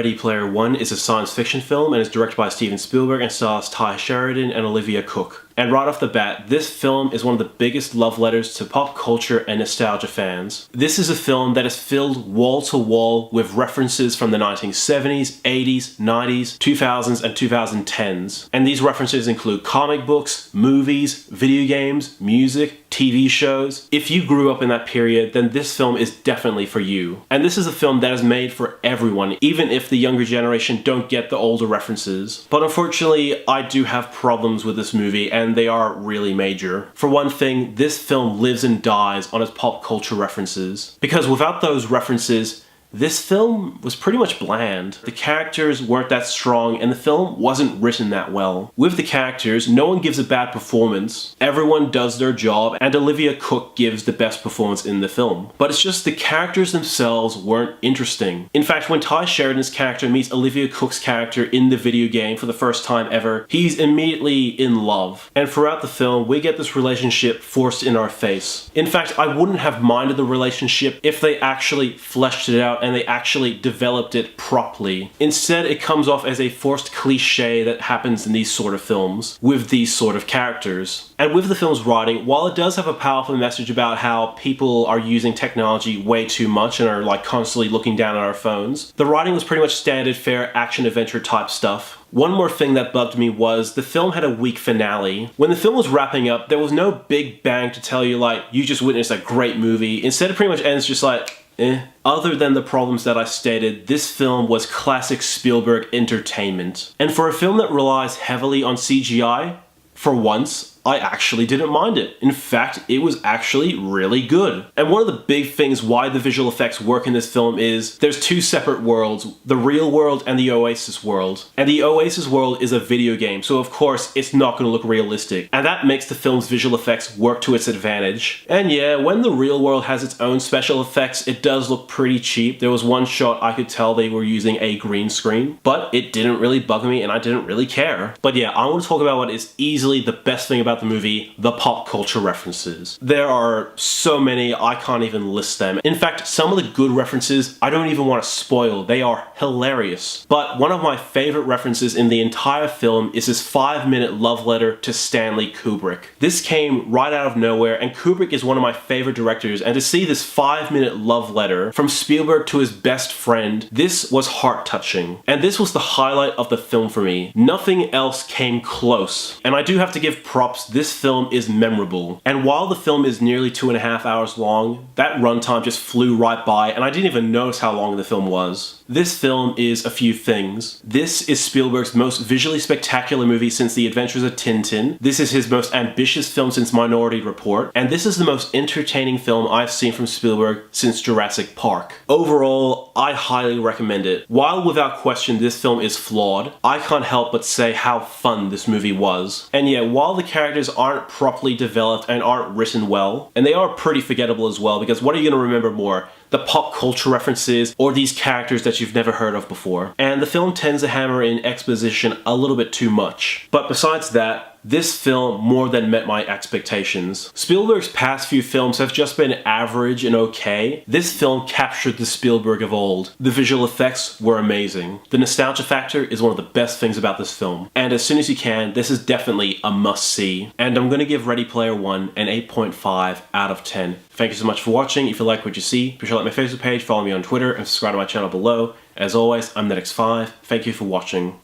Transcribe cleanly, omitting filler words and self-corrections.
Ready Player One is a science fiction film and is directed by Steven Spielberg and stars Sheriden and Olivia Cooke. And right off the bat, this film is one of the biggest love letters to pop culture and nostalgia fans. This is a film that is filled wall to wall with references from the 1970s, 80s, 90s, 2000s, and 2010s. And these references include comic books, movies, video games, music, TV shows. If you grew up in that period, then this film is definitely for you. And this is a film that is made for everyone, even if the younger generation don't get the older references. But unfortunately, I do have problems with this movie, and they are really major. For one thing, this film lives and dies on its pop culture references. Because without those references, this film was pretty much bland. The characters weren't that strong and the film wasn't written that well. With the characters, no one gives a bad performance. Everyone does their job and Olivia Cooke gives the best performance in the film. But it's just the characters themselves weren't interesting. In fact, when Sheridan's character meets Olivia Cooke's character in the video game for the first time ever, he's immediately in love. And throughout the film, we get this relationship forced in our face. In fact, I wouldn't have minded the relationship if they actually fleshed it out and they actually developed it properly. Instead, it comes off as a forced cliche that happens in these sort of films with these sort of characters. And with the film's writing, while it does have a powerful message about how people are using technology way too much and are like constantly looking down at our phones, the writing was pretty much standard fare action adventure type stuff. One more thing that bugged me was the film had a weak finale. When the film was wrapping up, there was no big bang to tell you like, you just witnessed a great movie. Instead, it pretty much ends just like, eh. Other than the problems that I stated, this film was classic Spielberg entertainment. And for a film that relies heavily on CGI, for once, I actually didn't mind it. In fact, it was actually really good. And one of the big things why the visual effects work in this film is there's two separate worlds, the real world and the Oasis world. And the Oasis world is a video game, so of course it's not going to look realistic. And that makes the film's visual effects work to its advantage. And yeah, when the real world has its own special effects, it does look pretty cheap. There was one shot I could tell they were using a green screen, but it didn't really bug me and I didn't really care. But yeah, I want to talk about what is easily the best thing about the movie, the pop culture references. There are so many, I can't even list them. In fact, some of the good references I don't even want to spoil. They are hilarious. But one of my favorite references in the entire film is this 5-minute love letter to Stanley Kubrick. This came right out of nowhere, and Kubrick is one of my favorite directors, and to see this 5-minute love letter from Spielberg to his best friend, this was heart-touching. And this was the highlight of the film for me. Nothing else came close. And I do have to give props. This film is memorable. And while the film is nearly 2.5 hours long, that runtime just flew right by and I didn't even notice how long the film was. This film is a few things. This is Spielberg's most visually spectacular movie since The Adventures of Tintin. This is his most ambitious film since Minority Report. And this is the most entertaining film I've seen from Spielberg since Jurassic Park. Overall, I highly recommend it. While without question this film is flawed, I can't help but say how fun this movie was. And yeah, while the characters aren't properly developed and aren't written well, and they are pretty forgettable as well, because what are you going to remember more? The pop culture references or these characters that you've never heard of before. And the film tends to hammer in exposition a little bit too much. But besides that, this film more than met my expectations. Spielberg's past few films have just been average and okay. This film captured the Spielberg of old. The visual effects were amazing. The nostalgia factor is one of the best things about this film. And as soon as you can, this is definitely a must-see. And I'm gonna give Ready Player One an 8.5 out of 10. Thank you so much for watching. If you like what you see, be sure to like my Facebook page, follow me on Twitter, and subscribe to my channel below. As always, I'm NETX5. Thank you for watching.